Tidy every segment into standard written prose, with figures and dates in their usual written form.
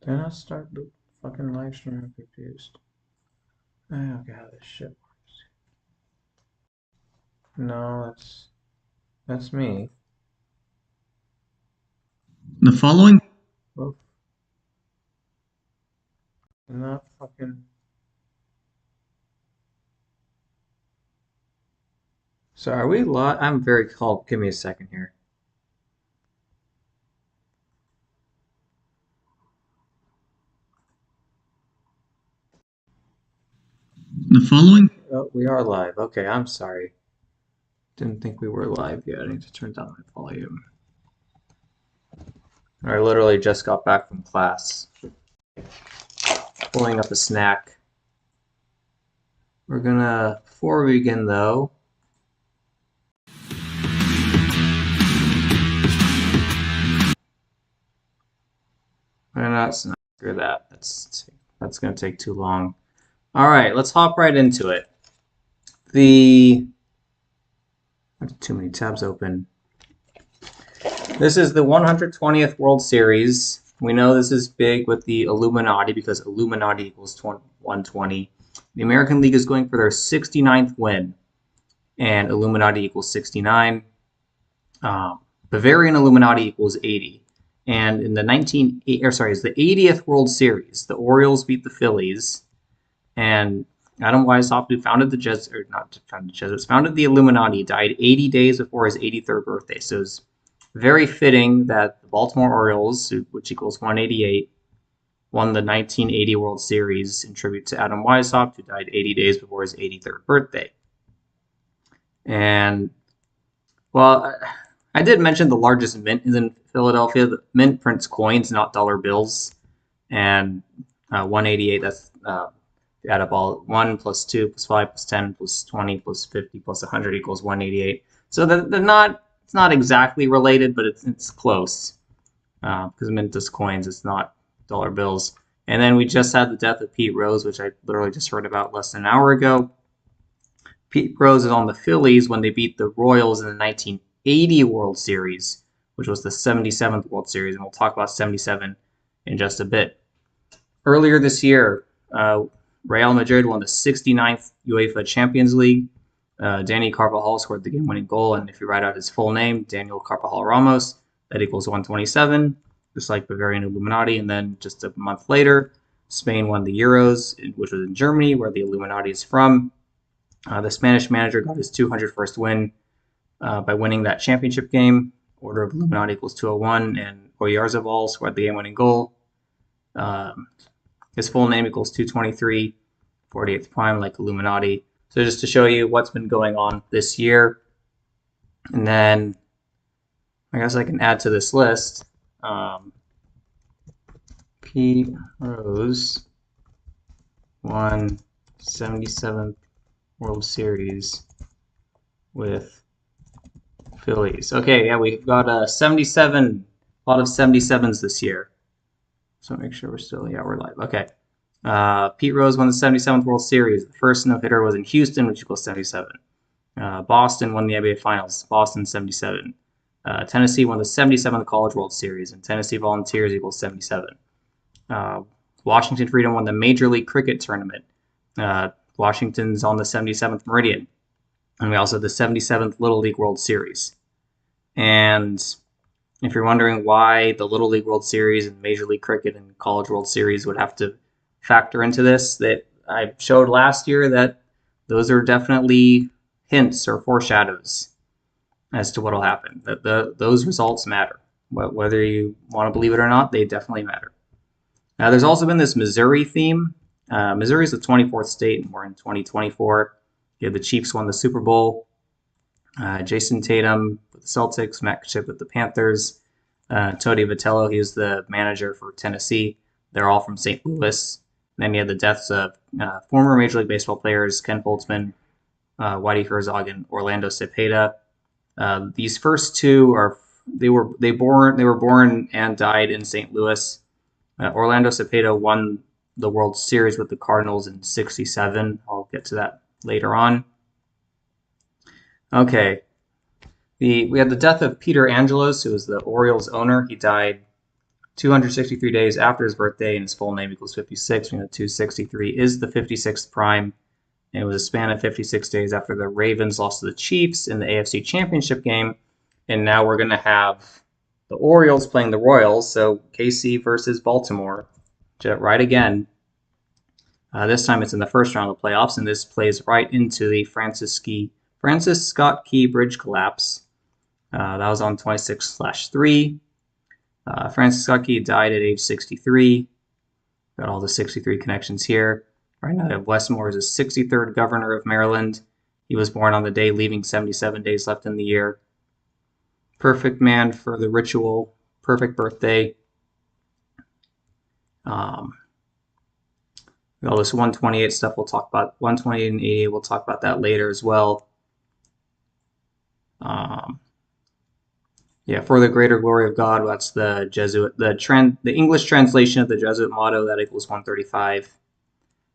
Did I start the fucking live stream? I'm confused. Oh god, this shit works. No, that's me. The following Oof. Not fucking. So are we live? I'm very cold. Give me a second here. the following Oh, we are live. Okay, I'm sorry. Didn't think we were live yet. I need to turn down my volume. I literally just got back from class. Pulling up a snack. Before we begin though, screw that. That's gonna take too long. All right, let's hop right into it. I have too many tabs open. This is the 120th World Series. We know this is big with the Illuminati because Illuminati equals 120. The American League is going for their 69th win, and Illuminati equals 69. Bavarian Illuminati equals 80. And in the it's the 80th World Series. The Orioles beat the Phillies, and Adam Weishaupt, who founded the Jesuits, or not founded the Jesuits, founded the Illuminati, died 80 days before his 83rd birthday. So it's very fitting that the Baltimore Orioles, which equals 188, won the 1980 World Series in tribute to Adam Weishaupt, who died 80 days before his 83rd birthday. And, well, I did mention the largest mint is in Philadelphia. The mint prints coins, not dollar bills. And 188, that's add up all 1 plus 2 plus 5 plus 10 plus 20 plus 50 plus 100 equals 188. So they're not, it's not exactly related, but it's close. Because mint is coins, it's not dollar bills. And then we just had the death of Pete Rose, which I literally just heard about less than an hour ago. Pete Rose is on the Phillies when they beat the Royals in the 1980 World Series, which was the 77th World Series, and we'll talk about 77 in just a bit. Earlier this year, Real Madrid won the 69th UEFA Champions League. Danny Carvajal scored the game-winning goal, and if you write out his full name, Daniel Carvajal Ramos, that equals 127, just like Bavarian Illuminati. And then just a month later, Spain won the Euros, which was in Germany, where the Illuminati is from. The Spanish manager got his 201st win by winning that championship game. Order of Illuminati equals 201, and Oyarzabal scored the game-winning goal. His full name equals 223, 48th prime, like Illuminati. So just to show you what's been going on this year. And then I guess I can add to this list. Pete Rose won 77th World Series with Phillies. Okay, yeah, we've got a 77, a lot of 77s this year. So make sure we're live. Okay. Pete Rose won the 77th World Series. The first no-hitter was in Houston, which equals 77. Boston won the NBA Finals. Boston, 77. Tennessee won the 77th College World Series, and Tennessee Volunteers equals 77. Washington Freedom won the Major League Cricket Tournament. Washington's on the 77th Meridian. And we also have the 77th Little League World Series. And if you're wondering why the Little League World Series and Major League Cricket and College World Series would have to factor into this, that I showed last year that those are definitely hints or foreshadows as to what will happen. Those results matter. Whether you want to believe it or not, they definitely matter. Now, there's also been this Missouri theme. Missouri is the 24th state, and we're in 2024. The Chiefs won the Super Bowl. Jason Tatum with the Celtics, Matt Kachip with the Panthers, Tony Vitello, he was the manager for Tennessee. They're all from St. Louis. And then you had the deaths of former Major League Baseball players Ken Holtzman, Whitey Herzog, and Orlando Cepeda. These first two they were born and died in St. Louis. Orlando Cepeda won the World Series with the Cardinals in '67. I'll get to that later on. Okay. We had the death of Peter Angelos, who was the Orioles owner. He died 263 days after his birthday, and his full name equals 56. We know 263 is the 56th prime. And it was a span of 56 days after the Ravens lost to the Chiefs in the AFC Championship game. And now we're going to have the Orioles playing the Royals. So KC versus Baltimore. Right again. This time it's in the first round of the playoffs, and this plays right into the Francis Scott Key Bridge collapse. That was on 26/3. Francis Scott Key died at age 63. Got all the 63 connections here. Right now, Westmore is the 63rd governor of Maryland. He was born on the day, leaving 77 days left in the year. Perfect man for the ritual. Perfect birthday. All this 128 stuff we'll talk about. 128 and 88, we'll talk about that later as well. Yeah, for the greater glory of God, that's the Jesuit, the English translation of the Jesuit motto, that equals 135.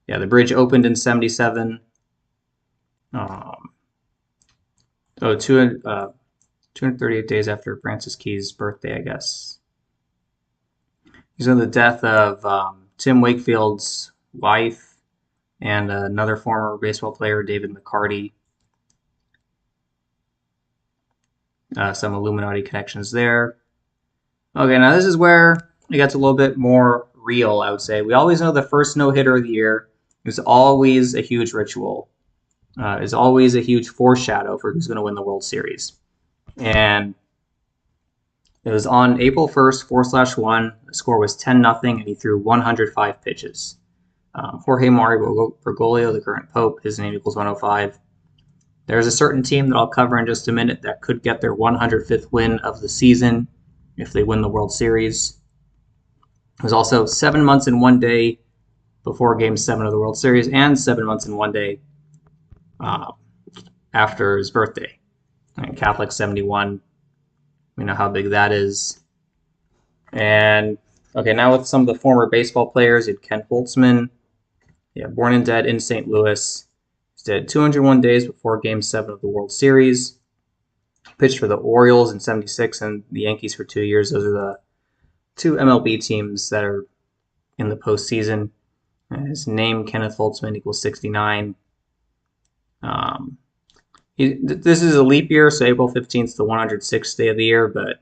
Yeah, the bridge opened in 77. 238 days after Francis Key's birthday, I guess. These are the death of Tim Wakefield's wife and another former baseball player, David McCarty. Some Illuminati connections there. Okay, now this is where it gets a little bit more real, I would say. We always know the first no-hitter of the year is always a huge ritual. Is always a huge foreshadow for who's going to win the World Series. And it was on April 1st, 4/1. The score was 10-0, and he threw 105 pitches. Jorge Mario Bergoglio, the current Pope, his name equals 105. There's a certain team that I'll cover in just a minute that could get their 105th win of the season if they win the World Series. It was also 7 months and 1 day before Game 7 of the World Series, and 7 months and 1 day after his birthday. And Catholic 71, we know how big that is. And okay, now with some of the former baseball players, you had Ken Holtzman, born and dead in St. Louis. He's dead 201 days before Game 7 of the World Series. Pitched for the Orioles in 76 and the Yankees for 2 years. Those are the two MLB teams that are in the postseason. His name, Kenneth Holtzman, equals 69. This is a leap year, so April 15th is the 106th day of the year, but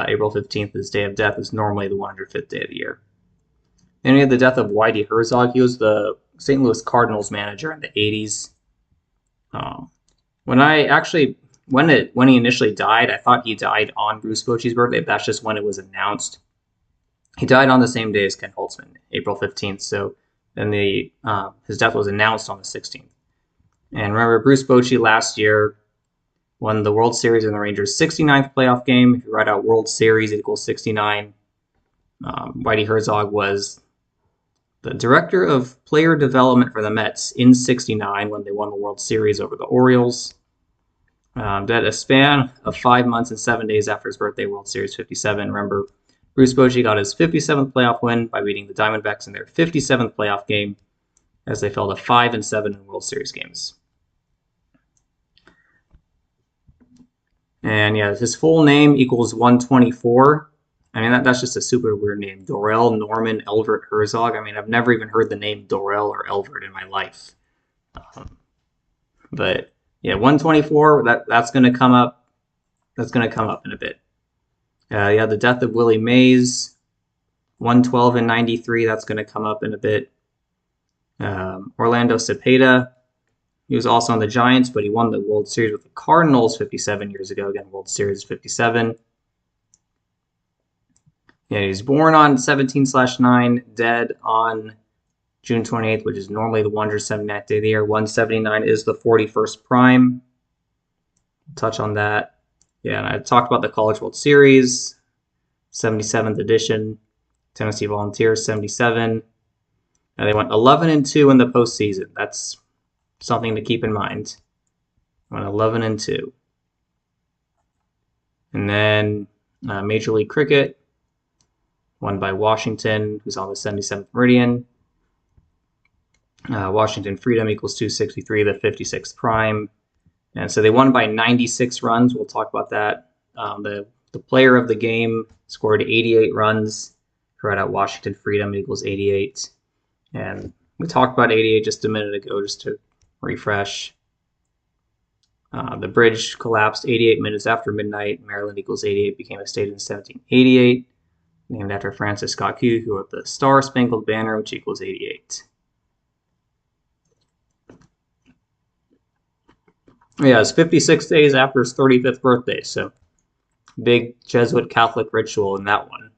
April 15th, his day of death, is normally the 105th day of the year. Then we had the death of Whitey Herzog. He was the St. Louis Cardinals manager in the 80s. When he initially died, I thought he died on Bruce Bochy's birthday, but that's just when it was announced. He died on the same day as Ken Holtzman, April 15th, so then his death was announced on the 16th. And remember, Bruce Bochy last year won the World Series in the Rangers' 69th playoff game. If you write out World Series, it equals 69. Whitey Herzog was the director of player development for the Mets in 69 when they won the World Series over the Orioles. That a span of 5 months and 7 days after his birthday, World Series 57. Remember, Bruce Bochy got his 57th playoff win by beating the Diamondbacks in their 57th playoff game, as they fell to 5-7 in World Series games. And yeah, his full name equals 124. I mean, that's just a super weird name. Dorell Norman Elvert Herzog. I mean, I've never even heard the name Dorell or Elvert in my life. But yeah, 124, that's going to come up. That's going to come up in a bit. The death of Willie Mays, 112 and 93. That's going to come up in a bit. Orlando Cepeda, he was also on the Giants, but he won the World Series with the Cardinals 57 years ago. Again, World Series 57. Yeah, he was born on 17/9, dead on June 28th, which is normally the 179th day of the year. 179 is the 41st prime. Touch on that. Yeah, and I talked about the College World Series, 77th edition. Tennessee Volunteers, 77. And they went 11-2 in the postseason. That's something to keep in mind. Went 11-2. And then Major League Cricket, won by Washington, who's on the 77th meridian. Washington Freedom equals 263, the 56th prime. And so they won by 96 runs. We'll talk about that. The player of the game scored 88 runs. Right out Washington Freedom equals 88. And we talked about 88 just a minute ago, just to refresh. The bridge collapsed 88 minutes after midnight. Maryland equals 88 became a state in 1788, named after Francis Scott Key, who wrote the Star Spangled Banner, which equals 88. Yeah, it's 56 days after his 35th birthday, so big Jesuit Catholic ritual in that one.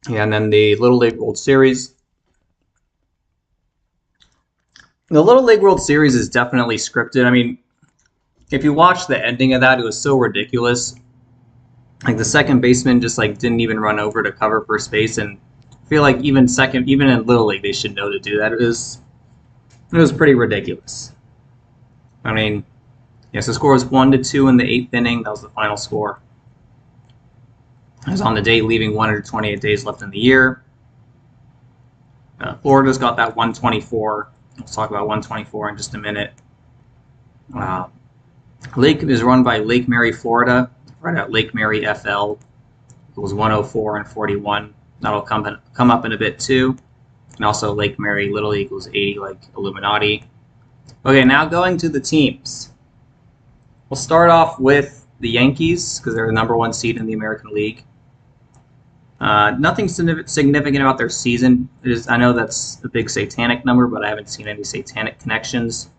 Yeah, and then the Little League World Series. The Little League World Series is definitely scripted. I mean, if you watch the ending of that, it was so ridiculous. Like the second baseman just like didn't even run over to cover first base, and I feel like even in Little League they should know to do that. It was pretty ridiculous. I mean, yes, the score was 1-2 in the 8th inning. That was the final score. It was on the day leaving 128 days left in the year. Florida's got that 124. Let's talk about 124 in just a minute. Lake is run by Lake Mary, Florida, right at Lake Mary FL. It was 104 and 41. That'll come up in a bit too. And also Lake Mary Little equals 80, like Illuminati. Okay, now going to the teams. We'll start off with the Yankees because they're the #1 seed in the American League. Nothing significant about their season. I know that's a big satanic number, but I haven't seen any satanic connections.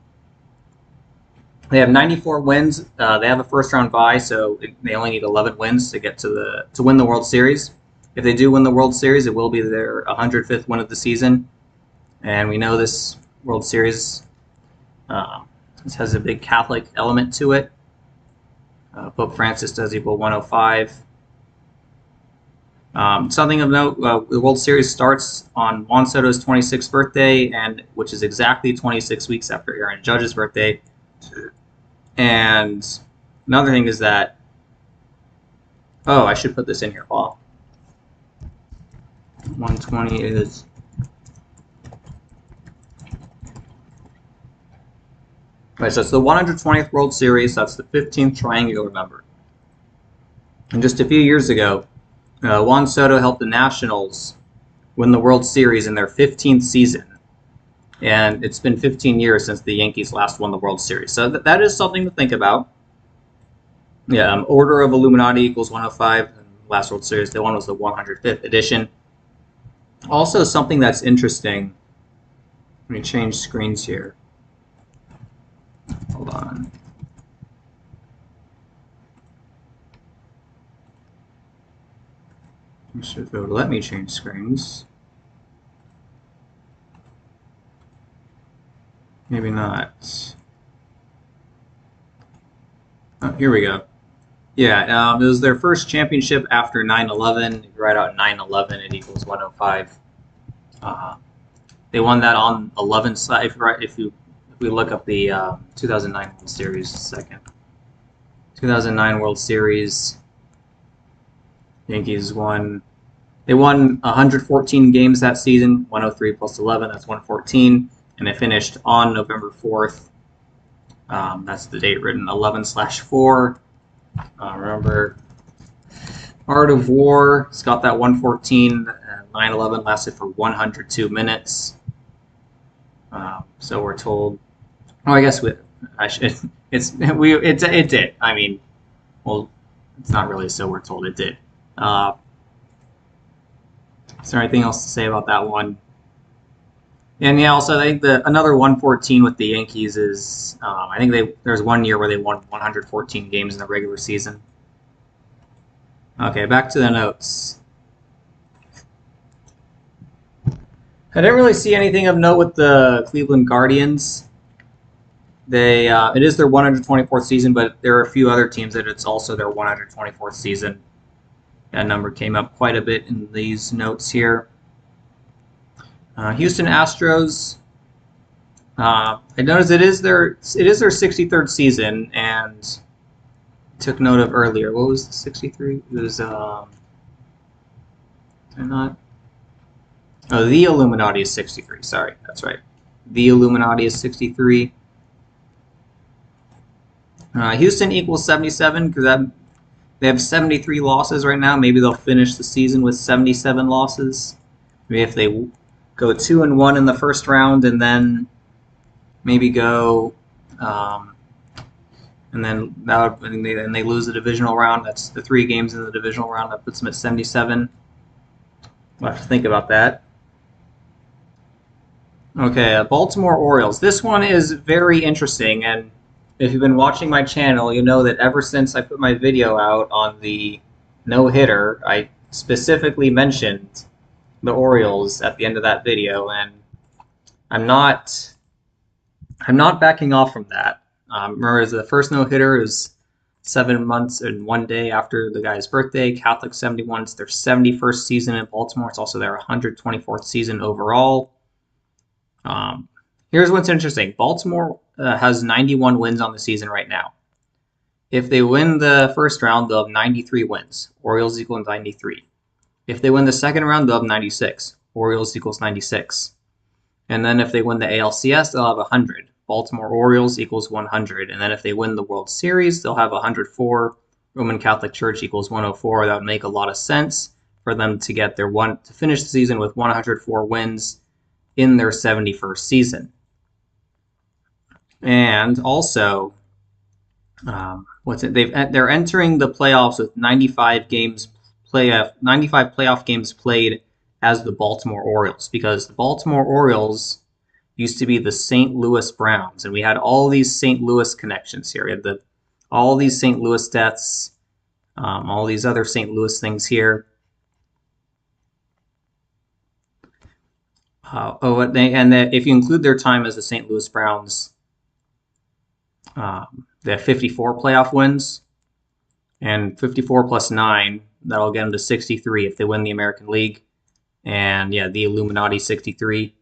They have 94 wins. They have a first-round bye, so they only need 11 wins to get to win the World Series. If they do win the World Series, it will be their 105th win of the season. And we know this World Series this has a big Catholic element to it. Pope Francis does equal 105. Something of note, the World Series starts on Juan Soto's 26th birthday, which is exactly 26 weeks after Aaron Judge's birthday. And another thing is that, I should put this in here. 120 is... Right, so it's the 120th World Series. That's the 15th triangular number. And just a few years ago, Juan Soto helped the Nationals win the World Series in their 15th season. And it's been 15 years since the Yankees last won the World Series. So that is something to think about. Yeah, Order of Illuminati equals 105. Last World Series they won was the 105th edition. Also, something that's interesting. Let me change screens here. Hold on. It should be able to let me change screens. Maybe not. Oh, here we go. Yeah, it was their first championship after 9/11. If you write out 9/11, it equals 105. They won that on 11 side. If we look up the 2009 World Series, 2009 World Series, Yankees won. They won 114 games that season. 103 plus 11, that's 114. And they finished on November 4th. That's the date written, 11/4. Remember, Art of War, it's got that 114. 9/11 lasted for 102 minutes. So we're told. Oh, I guess it did. I mean, well, it's not really so we're told it did. Is there anything else to say about that one? And yeah, also I think another 114 with the Yankees is I think there's one year where they won 114 games in the regular season. Okay, back to the notes. I didn't really see anything of note with the Cleveland Guardians. It is their 124th season, but there are a few other teams that it's also their 124th season. That number came up quite a bit in these notes here. Houston Astros. I noticed it is their 63rd season, and took note of earlier. What was the 63? It was not. Oh, the Illuminati is 63. Sorry, that's right. The Illuminati is 63. Houston equals 77 because They have 73 losses right now. Maybe they'll finish the season with 77 losses. Maybe if they go 2-1 in the first round, and then maybe go, and then and they lose the divisional round. That's the 3 games in the divisional round. That puts them at 77. We'll have to think about that. Okay, Baltimore Orioles. This one is very interesting, and if you've been watching my channel, you know that ever since I put my video out on the no-hitter, I specifically mentioned the Orioles at the end of that video, and I'm not backing off from that. Remember, the first no-hitter is 7 months and 1 day after the guy's birthday. Catholic 71. It's their 71st season in Baltimore. It's also their 124th season overall. Here's what's interesting. Baltimore has 91 wins on the season right now. If they win the first round, they'll have 93 wins. Orioles equal 93. If they win the second round, they'll have 96. Orioles equals 96. And then if they win the ALCS, they'll have 100. Baltimore Orioles equals 100. And then if they win the World Series, they'll have 104. Roman Catholic Church equals 104. That would make a lot of sense for them to get to finish the season with 104 wins in their 71st season. And also, they're entering the playoffs with 95 playoff games played as the Baltimore Orioles, because the Baltimore Orioles used to be the St. Louis Browns, and we had all these St. Louis connections here. We had all these St. Louis deaths, all these other St. Louis things here. If you include their time as the St. Louis Browns, they have 54 playoff wins, and 54 plus 9, that'll get them to 63 if they win the American League. And yeah, the Illuminati 63.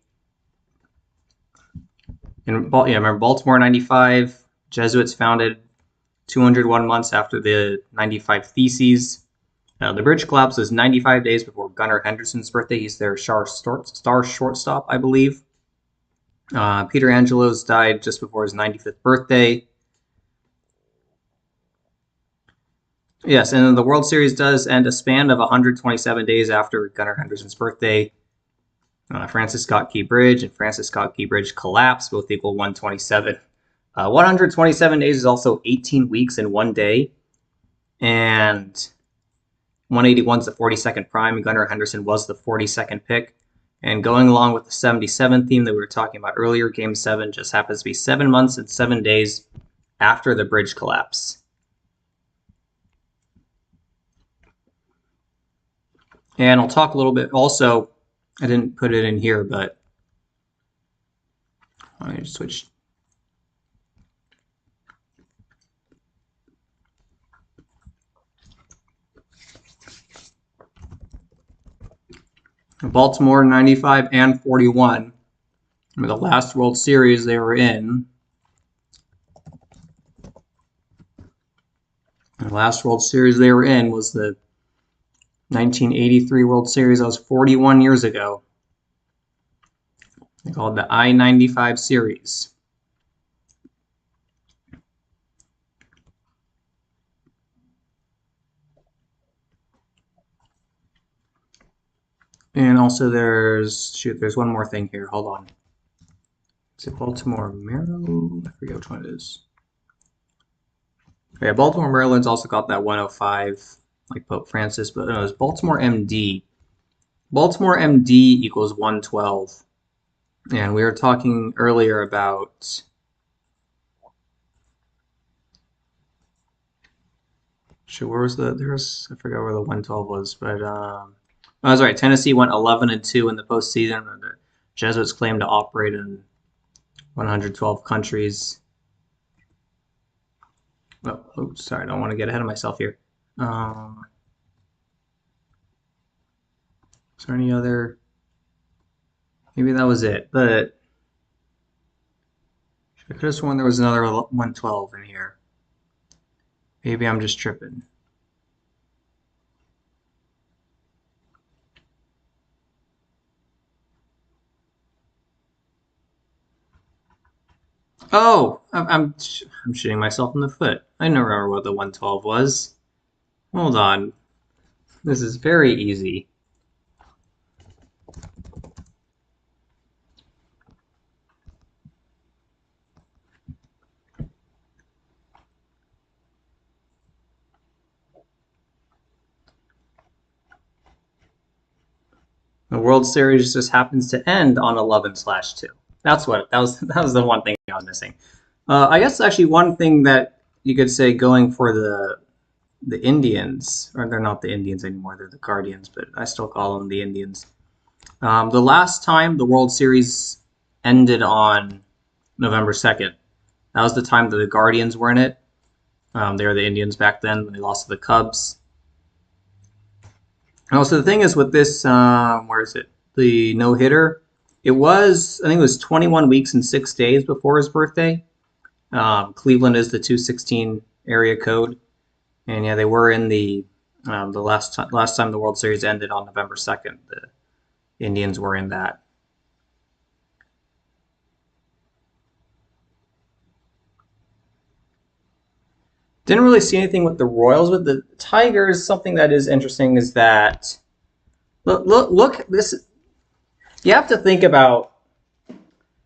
And remember Baltimore 95, Jesuits founded 201 months after the 95 Theses. The bridge collapse was 95 days before Gunnar Henderson's birthday. He's their star shortstop, I believe. Peter Angelos died just before his 95th birthday. Yes, and then the World Series does end a span of 127 days after Gunnar Henderson's birthday. Francis Scott Key Bridge and Francis Scott Key Bridge collapse, both equal 127. 127 days is also 18 weeks in 1 day. And 181 is the 42nd prime, and Gunnar Henderson was the 42nd pick. And going along with the 77 theme that we were talking about earlier, Game 7 just happens to be 7 months and 7 days after the bridge collapse. And I'll talk a little bit also, I didn't put it in here, but let me switch. Baltimore 95 and 41. The last World Series they were in. The last World Series they were in was the 1983 World Series. That was 41 years ago. They called the I-95 Series. And also there's one more thing here. Hold on. Is it Baltimore, Maryland? I forget which one it is. Yeah, Baltimore, Maryland's also got that 105, like Pope Francis, but no, it's Baltimore MD. Baltimore MD equals 112. And we were talking earlier about where was I forgot where the 112 was, but I was right. Tennessee went 11-2 in the postseason. The Jesuits claimed to operate in 112 countries. Oh, sorry, I don't want to get ahead of myself here. Is there any other? Maybe that was it, but I could have sworn there was another 112 in here. Maybe I'm just tripping. Oh, I'm shooting myself in the foot. I don't remember what the 112 was. Hold on. This is very easy. The World Series just happens to end on 11/2. That was the one thing I was missing. I guess actually one thing that you could say going for the Indians, or they're not the Indians anymore, they're the Guardians, but I still call them the Indians. The last time the World Series ended on November 2nd, that was the time that the Guardians were in it. They were the Indians back then when they lost to the Cubs. And also the thing is with this, where is it? The no hitter. I think it was 21 weeks and 6 days before his birthday. Cleveland is the 216 area code, and yeah, they were in the last time the World Series ended on November 2nd. The Indians were in that. Didn't really see anything with the Royals. With the Tigers, something that is interesting is that look this. You have to think about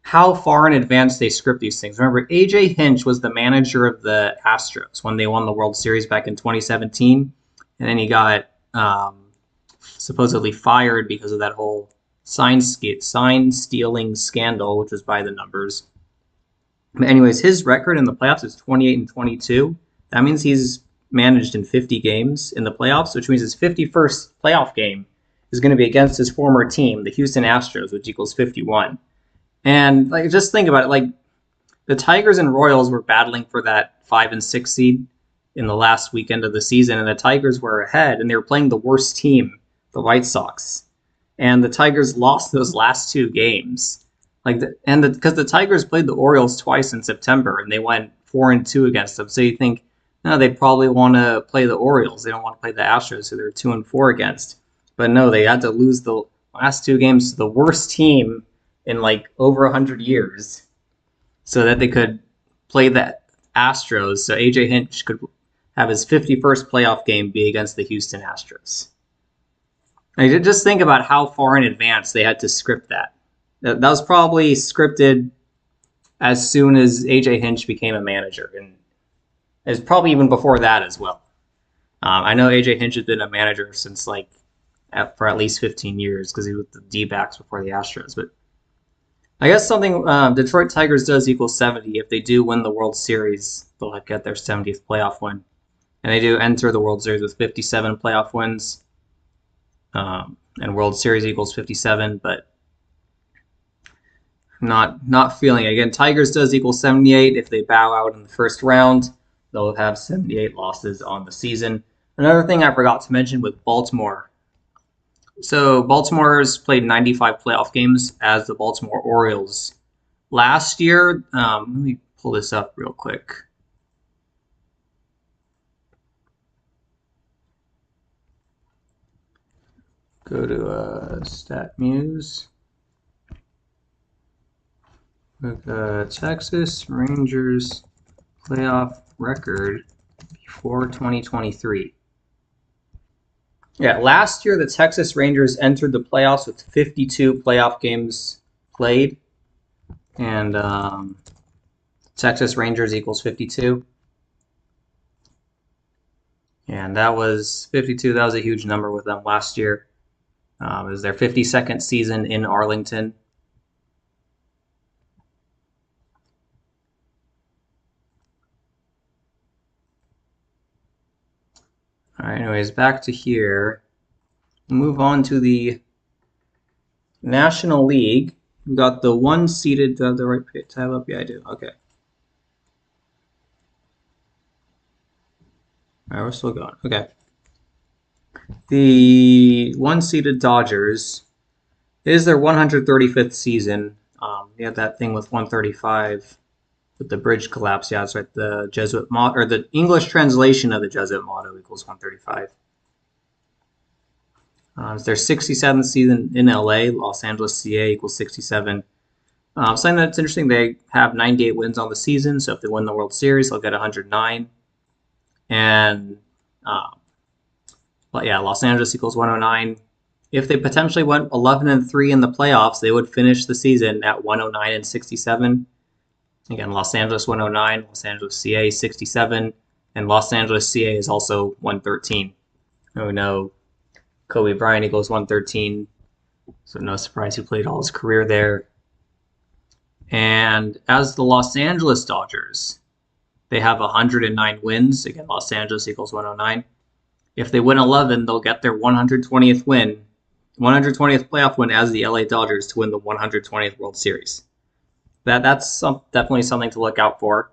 how far in advance they script these things. Remember, AJ Hinch was the manager of the Astros when they won the World Series back in 2017, and then he got supposedly fired because of that whole sign stealing scandal, which was by the numbers. But anyways, his record in the playoffs is 28 and 22. That means he's managed in 50 games in the playoffs, which means his 51st playoff game is going to be against his former team, the Houston Astros, which equals 51. And like, just think about it. Like the Tigers and Royals were battling for that 5 and 6 seed in the last weekend of the season, and the Tigers were ahead, and they were playing the worst team, the White Sox, and the Tigers lost those last two games. Because the Tigers played the Orioles twice in September, and they went 4-2 against them. So you think, no, they probably want to play the Orioles. They don't want to play the Astros, who they're 2-4 against. But no, they had to lose the last two games to the worst team in like over 100 years, so that they could play the Astros. So AJ Hinch could have his 51st playoff game be against the Houston Astros. Like, just think about how far in advance they had to script that. That was probably scripted as soon as AJ Hinch became a manager, and it's probably even before that as well. I know AJ Hinch has been a manager since for at least 15 years because he was with the D-backs before the Astros. But I guess something Detroit Tigers does equal 70. If they do win the World Series, they'll get their 70th playoff win. And they do enter the World Series with 57 playoff wins. And World Series equals 57, but not feeling it. Again, Tigers does equal 78. If they bow out in the first round, they'll have 78 losses on the season. Another thing I forgot to mention with Baltimore. So Baltimore's played 95 playoff games as the Baltimore Orioles. Last year, let me pull this up real quick. Go to StatMuse. Look, Texas Rangers playoff record before 2023. Yeah, last year the Texas Rangers entered the playoffs with 52 playoff games played, and Texas Rangers equals 52. And that was 52. That was a huge number with them last year. It was their 52nd season in Arlington. All right, anyways, back to here. Move on to the National League. We've got the one-seeded, do I have the right tab up? Yeah, I do. Okay. All right, we're still going. Okay. The one-seeded Dodgers is their 135th season. They had that thing with 135 with the bridge collapse. Yeah, that's right. The Jesuit motto, or the English translation of the Jesuit motto equals 135. It's their 67th season in LA. Los Angeles, CA equals 67. Something that's interesting, they have 98 wins on the season. So if they win the World Series, they'll get 109. And But yeah, Los Angeles equals 109. If they potentially went 11-3 in the playoffs, they would finish the season at 109-67. Again, Los Angeles 109, Los Angeles CA 67, and Los Angeles CA is also 113. Oh no, Kobe Bryant equals 113, so no surprise he played all his career there. And as the Los Angeles Dodgers, they have 109 wins. Again, Los Angeles equals 109. If they win 11, they'll get their 120th win, 120th playoff win as the LA Dodgers to win the 120th World Series. That's definitely something to look out for.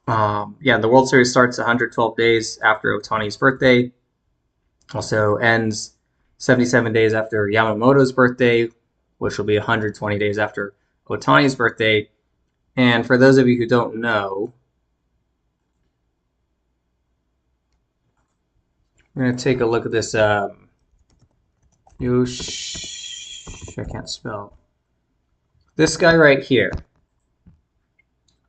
Yeah, the World Series starts 112 days after Ohtani's birthday. Also ends 77 days after Yamamoto's birthday, which will be 120 days after Ohtani's birthday. And for those of you who don't know, we're going to take a look at this. I can't spell. This guy right here.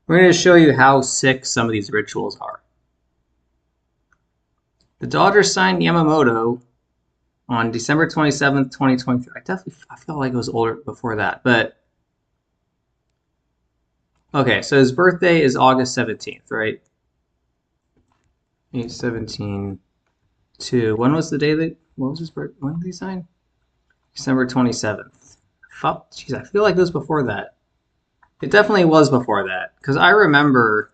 We're going to show you how sick some of these rituals are. The Dodgers signed Yamamoto on December 27th, 2023. I feel like it was older before that, but okay, so his birthday is August 17th, right? 8/17 to when was the day that what was his birthday? When did he sign? December 27th. Jeez, I feel like it was before that. It definitely was before that because I remember.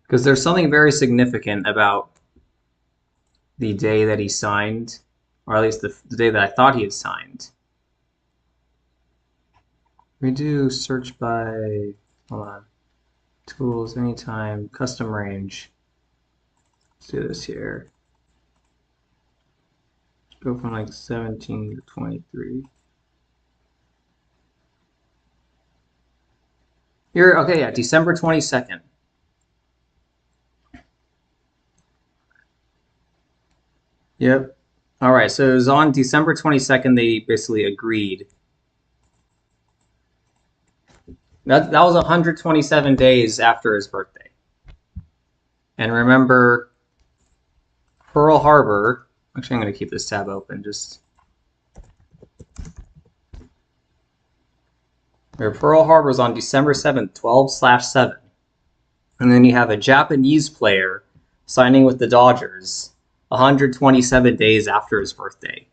Because there's something very significant about the day that he signed, or at least the day that I thought he had signed. We do search by, hold on, tools, anytime, custom range. Let's do this here. Go from like 17 to 23. Here, okay, yeah, December 22nd. Yep. All right, so it was on December 22nd they basically agreed. That was 127 days after his birthday. And remember, Pearl Harbor, actually I'm going to keep this tab open just. Pearl Harbor is on December 7th, 12/7. And then you have a Japanese player signing with the Dodgers 127 days after his birthday.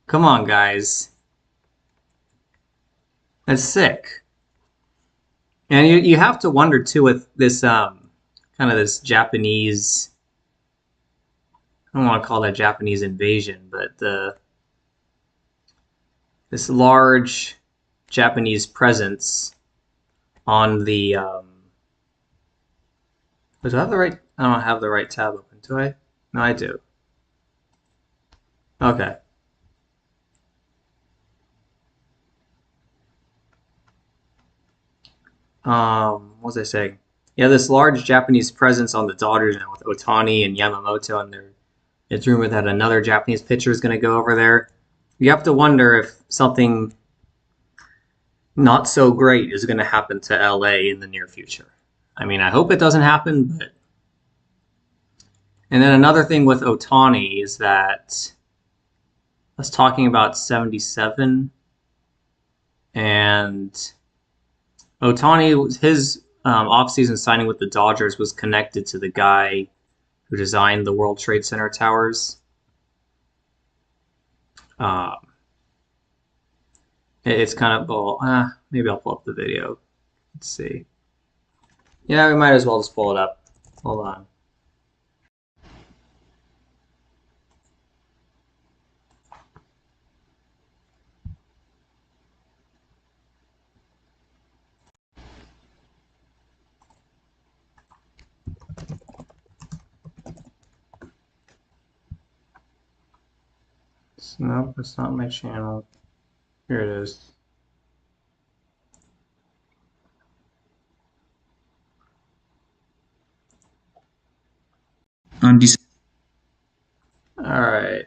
Come on, guys. That's sick. And you have to wonder, too, with this kind of this Japanese, I don't want to call that Japanese invasion, but this large Japanese presence on the, do I have the right, I don't have the right tab open, do I? No, I do. Okay. What was I saying? Yeah, this large Japanese presence on the Dodgers now with Ohtani and Yamamoto, and it's rumored that another Japanese pitcher is going to go over there. You have to wonder if something not so great is going to happen to LA in the near future. I mean, I hope it doesn't happen, but. And then another thing with Ohtani is that I was talking about 77, and Ohtani, his offseason signing with the Dodgers was connected to the guy who designed the World Trade Center towers. It's kind of, well, maybe I'll pull up the video. Let's see. Yeah, we might as well just pull it up. Hold on. Nope, it's not my channel. Here it is. On December. All right,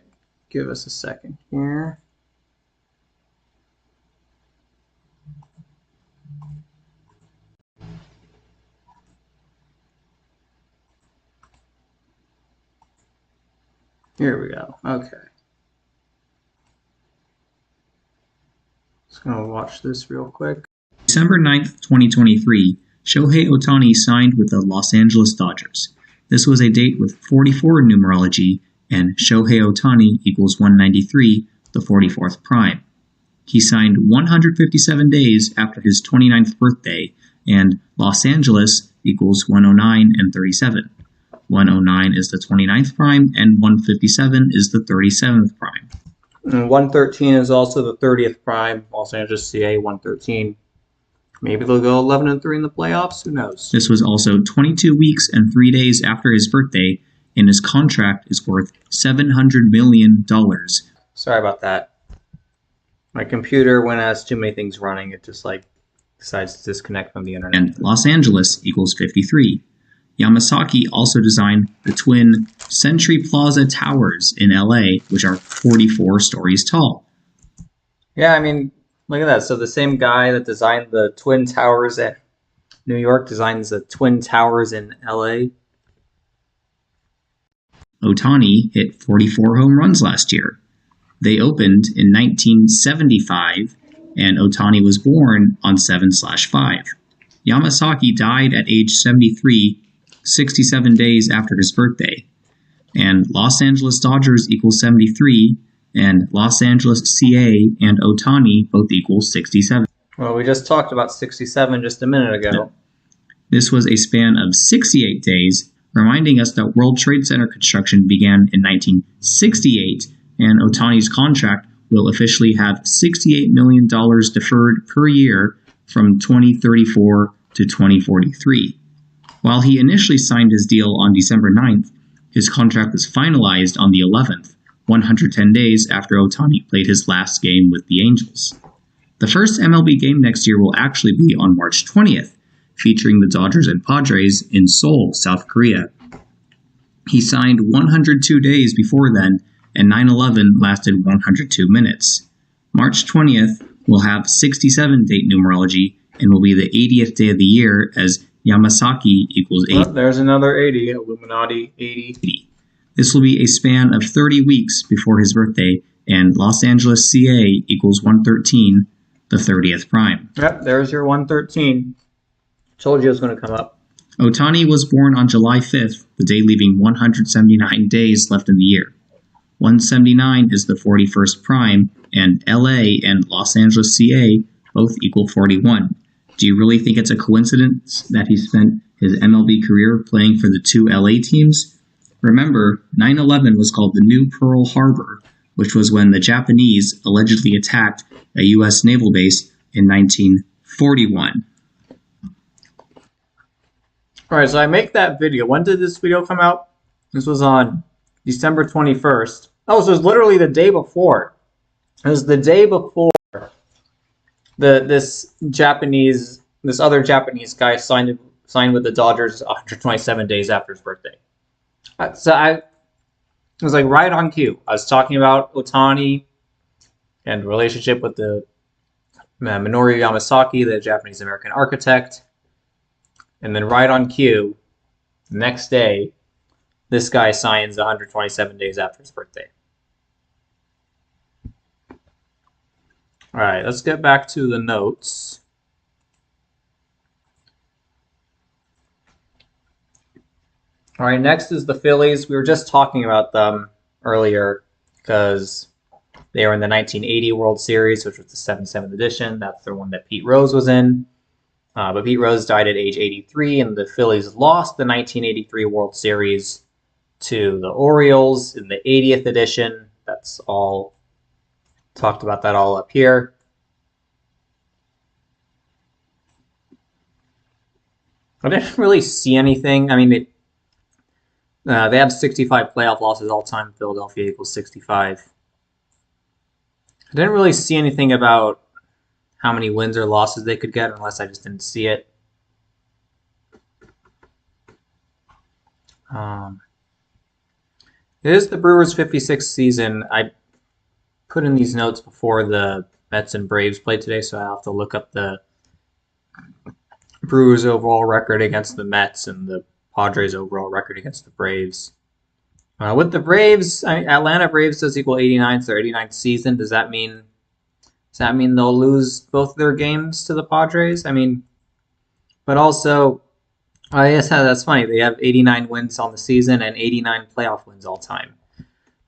give us a second here. Here we go. Okay. Just gonna watch this real quick. December 9th, 2023, Shohei Ohtani signed with the Los Angeles Dodgers. This was a date with 44 in numerology, and Shohei Ohtani equals 193, the 44th prime. He signed 157 days after his 29th birthday, and Los Angeles equals 109 and 37. 109 is the 29th prime, and 157 is the 37th prime. And 113 is also the 30th prime. Los Angeles CA 113. Maybe they'll go 11-3 in the playoffs. Who knows? This was also 22 weeks and 3 days after his birthday, and his contract is worth $700 million. Sorry about that. My computer, when it has too many things running, it just decides to disconnect from the internet. And Los Angeles equals 53. Yamasaki also designed the twin Century Plaza Towers in LA, which are 44 stories tall. Yeah, I mean, look at that. So the same guy that designed the Twin Towers at New York designs the Twin Towers in LA. Ohtani hit 44 home runs last year. They opened in 1975, and Ohtani was born on 7/5. Yamasaki died at age 73, 67 days after his birthday. And Los Angeles Dodgers equals 73, and Los Angeles CA and Ohtani both equal 67. Well, we just talked about 67 just a minute ago. This was a span of 68 days, reminding us that World Trade Center construction began in 1968, and Ohtani's contract will officially have $68 million deferred per year from 2034 to 2043. While he initially signed his deal on December 9th, his contract was finalized on the 11th, 110 days after Ohtani played his last game with the Angels. The first MLB game next year will actually be on March 20th, featuring the Dodgers and Padres in Seoul, South Korea. He signed 102 days before then, and 9/11 lasted 102 minutes. March 20th will have 67-date numerology and will be the 80th day of the year, as Yamasaki equals 80. Oh, there's another 80, Illuminati 80. This will be a span of 30 weeks before his birthday, and Los Angeles CA equals 113, the 30th prime. Yep, there's your 113. Told you it was going to come up. Ohtani was born on July 5th, the day leaving 179 days left in the year. 179 is the 41st prime, and LA and Los Angeles CA both equal 41. Do you really think it's a coincidence that he spent his MLB career playing for the two LA teams? Remember, 9/11 was called the New Pearl Harbor, which was when the Japanese allegedly attacked a U.S. naval base in 1941. Alright, so I make that video. When did this video come out? This was on December 21st. Oh, so it was literally the day before. It was the day before this other Japanese guy signed with the Dodgers 127 days after his birthday. So it was like right on cue. I was talking about Ohtani and relationship with the Minoru Yamasaki, the Japanese American architect, and then right on cue, the next day, this guy signs 127 days after his birthday. All right, let's get back to the notes. All right, next is the Phillies. We were just talking about them earlier because they were in the 1980 World Series, which was the 77th edition. That's the one that Pete Rose was in. But Pete Rose died at age 83, and the Phillies lost the 1983 World Series to the Orioles in the 80th edition. That's all. Talked about that all up here. I didn't really see anything. I mean, they have 65 playoff losses all time. Philadelphia equals 65. I didn't really see anything about how many wins or losses they could get, unless I just didn't see it. It is the Brewers' 56th season. I put in these notes before the Mets and Braves played today, so I'll have to look up the Brewers' overall record against the Mets and the Padres' overall record against the Braves. With the Braves, Atlanta Braves does equal 89, so their 89th season. Does that mean they'll lose both their games to the Padres? I mean, but also, I guess that's funny. They have 89 wins on the season and 89 playoff wins all time,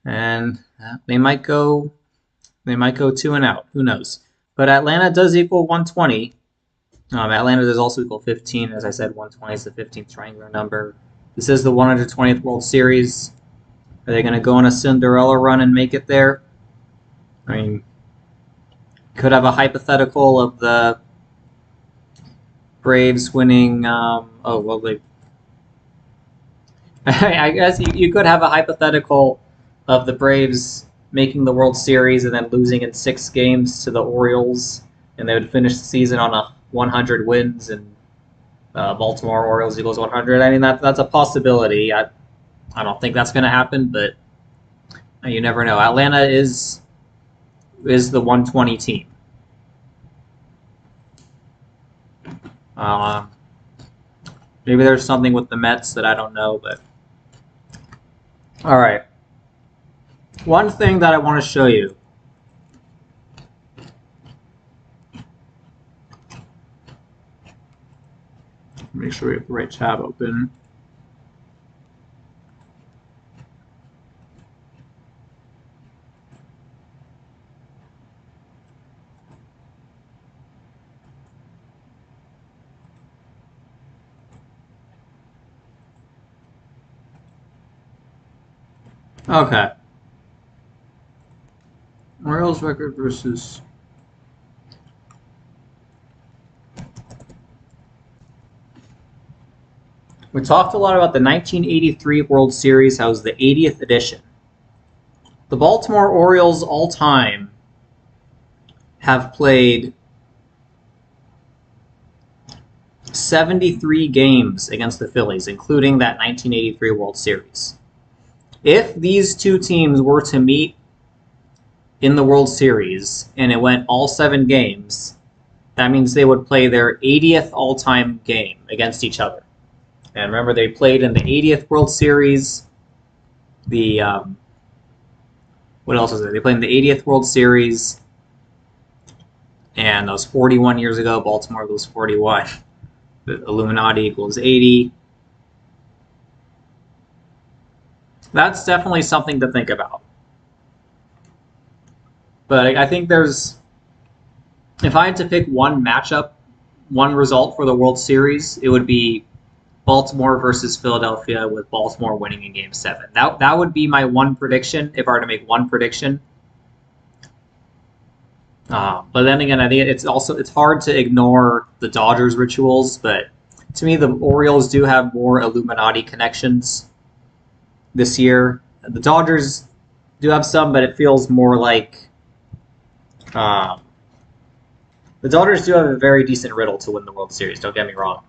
and they might go 2-0. Who knows? But Atlanta does equal 120. Atlanta does also equal 15. As I said, 120 is the 15th triangular number. This is the 120th World Series. Are they going to go on a Cinderella run and make it there? I mean, could have a hypothetical of the Braves winning. I guess you could have a hypothetical of the Braves making the World Series and then losing in 6 games to the Orioles, and they would finish the season on a 100 wins, and Baltimore Orioles equals 100. I mean, that's a possibility. I don't think that's going to happen, but you never know. Atlanta is the 120 team. Maybe there's something with the Mets that I don't know, but all right. One thing that I want to show you. Make sure we have the right tab open. Okay. Orioles record versus. We talked a lot about the 1983 World Series. That was the 80th edition. The Baltimore Orioles all time have played 73 games against the Phillies, including that 1983 World Series. If these two teams were to meet in the World Series and it went all 7 games, that means they would play their 80th all-time game against each other. And remember, they played in the 80th World Series. What else is there? They played in the 80th World Series, and that was 41 years ago. Baltimore was 41. The Illuminati equals 80. That's definitely something to think about. But I think if I had to pick one matchup, one result for the World Series, it would be Baltimore versus Philadelphia, with Baltimore winning in Game 7. That would be my one prediction if I were to make one prediction. But then again, I think it's hard to ignore the Dodgers rituals. But to me, the Orioles do have more Illuminati connections this year. The Dodgers do have some, but it feels more like the Dodgers do have a very decent riddle to win the World Series. Don't get me wrong,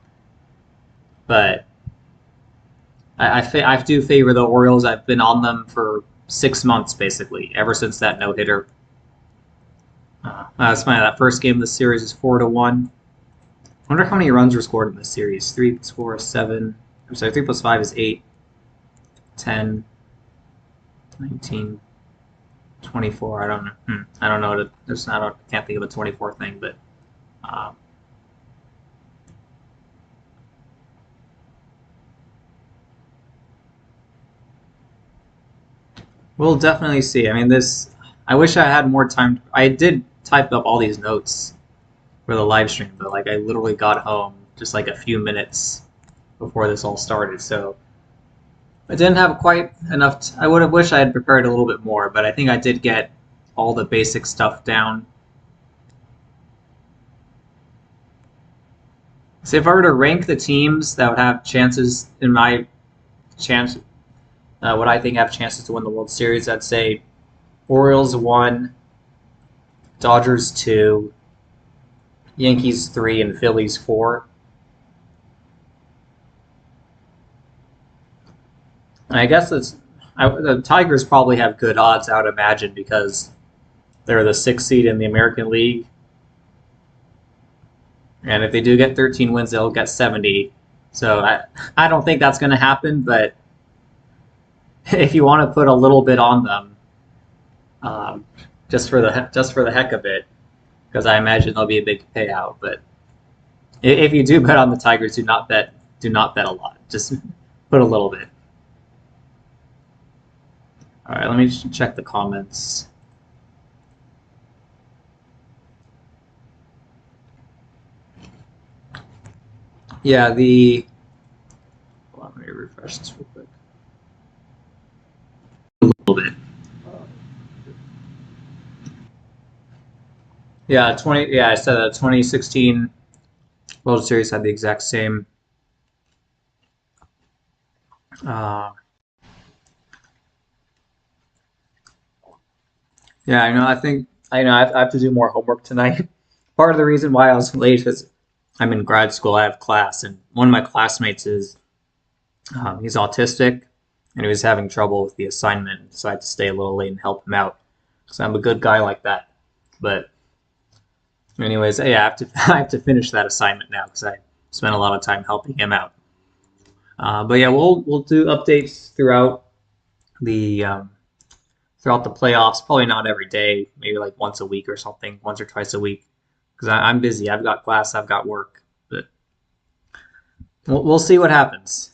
but I do favor the Orioles. I've been on them for 6 months, basically, ever since that no-hitter. That's funny. That first game of the series is 4-1. I wonder how many runs were scored in this series. 3 plus 4 is 7. I'm sorry, 3 plus 5 is 8. 10, 19, 24. I don't know. I don't know. I can't think of a 24 thing, but we'll definitely see. I mean, I wish I had more time. I did type up all these notes for the live stream, but I literally got home just a few minutes before this all started, so I didn't have quite enough. I would have wished I had prepared a little bit more, but I think I did get all the basic stuff down. So if I were to rank the teams that would have chances what I think have chances to win the World Series, I'd say Orioles 1, Dodgers 2, Yankees 3, and Phillies 4. And I guess the Tigers probably have good odds, I would imagine, because they're the 6th seed in the American League. And if they do get 13 wins, they'll get 70. So I don't think that's going to happen. But if you want to put a little bit on them, um, just for the heck of it, because I imagine there'll be a big payout. But if you do bet on the Tigers, do not bet a lot. Just put a little bit. All right, let me just check the comments. Yeah, the. Hold on, let me refresh this real quick. A little bit. Yeah, 20. Yeah, I said 2016 World Series had the exact same. Uh, yeah, I know. I have to do more homework tonight. Part of the reason why I was late is I'm in grad school. I have class, and one of my classmates is he's autistic, and he was having trouble with the assignment, so I had to stay a little late and help him out. So I'm a good guy like that. But anyways, yeah, I have to I have to finish that assignment now because I spent a lot of time helping him out. But yeah, we'll do updates the throughout the playoffs. Probably not every day, maybe like once a week or something, once or twice a week, because I'm busy. I've got class, I've got work, but we'll see what happens.